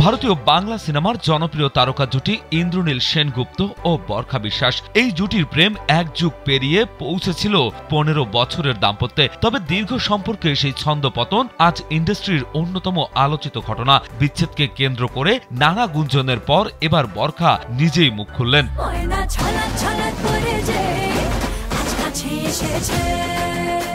ভারতীয় বাংলা সিনেমার জনপ্রিয় তারকা জুটি ইন্দ্রনীল সেনগুপ্ত ও বরখা বিশ্বাস। এই জুটির প্রেম এক যুগ পেরিয়ে পৌঁছেছিল 15 বছরের দাম্পত্যে। তবে দীর্ঘ সম্পর্কে সেই ছন্দপতন আজ ইন্ডাস্ট্রির অন্যতম আলোচিত ঘটনা। বিচ্ছেদকে কেন্দ্র করে নানা গুঞ্জনের পর এবার বরখা নিজেই মুখ খুললেন।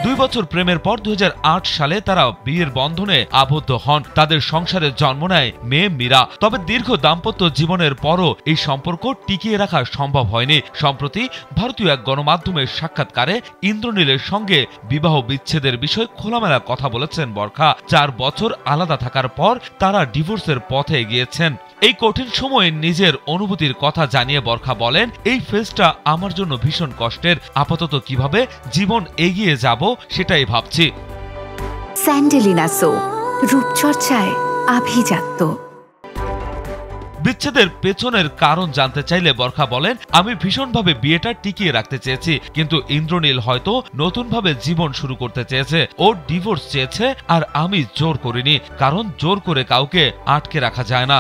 2 বছর প্রেমের পর 2008 সালে তারা বিয়ের বন্ধনে আবদ্ধ হন। তাদের সংসারে জন্ম নেয় মেয়ে মীরা। তবে দীর্ঘ দাম্পত্য জীবনের পরও এই সম্পর্ক টিকিয়ে রাখা সম্ভব হয়নি। সম্প্রতি ভারতীয় এক গণমাধ্যমের সাক্ষাৎকারে ইন্দ্রনীলের সঙ্গে বিবাহ বিচ্ছেদের বিষয়ে খোলামেলা কথা বলেছেন বরখা। 4 বছর আলাদা থাকার পর তারা ডিভোর্সের পথে এগিয়েছেন। এই কঠিন সময়ে নিজের অনুভূতির কথা জানিয়ে বরখা বলেন, এই ফেজটা আমার জন্য ভীষণ কষ্টের। আপাতত কিভাবে জীবন এগিয়ে যাব সেটাই ভাবছি। স্যান্ডেলিনা সো, রূপচর্চায় আভিজাত্য। বিচ্ছেদের পেছনের কারণ জানতে চাইলে বরখা বলেন, আমি ভীষণভাবে বিয়েটা টিকিয়ে রাখতে চেয়েছি, কিন্তু ইন্দ্রনীল হয়তো নতুনভাবে জীবন শুরু করতে চেয়েছে। ও ডিভোর্স চেয়েছে আর আমি জোর করিনি, কারণ জোর করে কাউকে আটকে রাখা যায় না।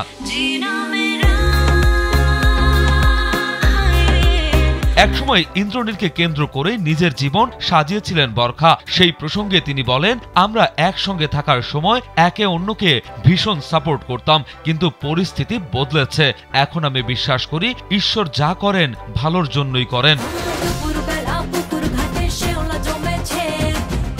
একসময় ইন্দ্রনীলকে কেন্দ্র করে নিজের জীবন সাজিয়েছিলেন বরখা। সেই প্রসঙ্গে তিনি বলেন, আমরা একসঙ্গে থাকার সময় একে অন্যকে ভীষণ সাপোর্ট করতাম, কিন্তু পরিস্থিতি বদলেছে। এখন আমি বিশ্বাস করি ঈশ্বর যা করেন ভালোর জন্যই করেন।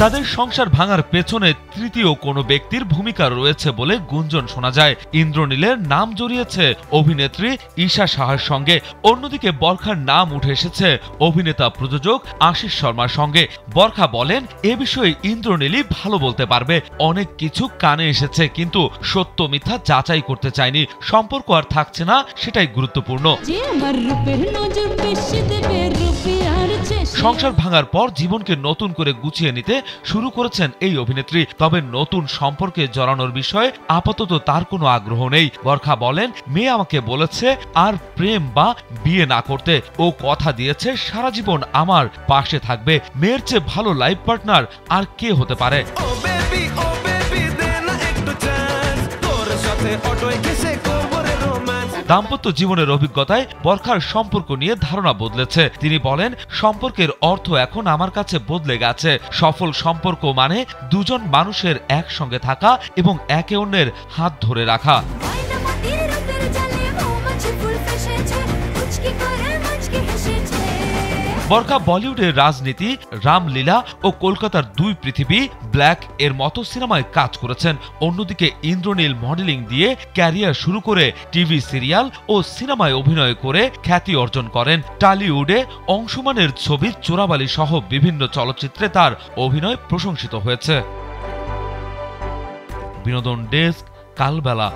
তাদের সংসার ভাঙার পেছনে তৃতীয় কোনো ব্যক্তির ভূমিকা রয়েছে বলে গুঞ্জন শোনা যায়। ইন্দ্রনীলের নাম জড়িয়েছে অভিনেত্রী ঈশা সাহার সঙ্গে। অন্যদিকে বরখার নাম উঠে এসেছে অভিনেতা প্রযোজক আশিস শর্মার সঙ্গে। বরখা বলেন, এ বিষয়ে ইন্দ্রনীলই ভালো বলতে পারবে। অনেক কিছু কানে এসেছে, কিন্তু সত্য মিথ্যা যাচাই করতে চাইনি। সম্পর্ক আর থাকছে না, সেটাই গুরুত্বপূর্ণ। সংসার ভাঙার পর জীবনকে নতুন করে গুছিয়ে নিতে শুরু করেছেন এই অভিনেত্রী। তবে নতুন সম্পর্কে জড়ানোর বিষয়ে আপাতত তার কোনো আগ্রহ নেই। বরখা বলেন, মেয়ে আমাকে বলেছে আর প্রেম বা বিয়ে না করতে। ও কথা দিয়েছে সারা জীবন আমার পাশে থাকবে। মেয়ের চেয়ে ভালো লাইফ পার্টনার আর কে হতে পারে? দাম্পত্য জীবনের অভিজ্ঞতায় বরখার সম্পর্ক নিয়ে ধারণা বদলেছে। তিনি বলেন, সম্পর্কের অর্থ এখন আমার কাছে বদলে গেছে। সফল সম্পর্ক মানে দুজন মানুষের একসঙ্গে থাকা এবং একে অন্যের হাত ধরে রাখা। বরখা বলিউডের রাজনীতি, রামলীলা ও কলকাতার 2 পৃথিবী, ব্ল্যাক এর মতো সিনেমায় কাজ করেছেন। অন্যদিকে ইন্দ্রনীল মডেলিং দিয়ে ক্যারিয়ার শুরু করে টিভি সিরিয়াল ও সিনেমায় অভিনয় করে খ্যাতি অর্জন করেন। টলিউডে অংশমানের ছবি চোরাবালি সহ বিভিন্ন চলচ্চিত্রে তার অভিনয় প্রশংসিত হয়েছে। বিনোদন ডেস্ক, কালবেলা।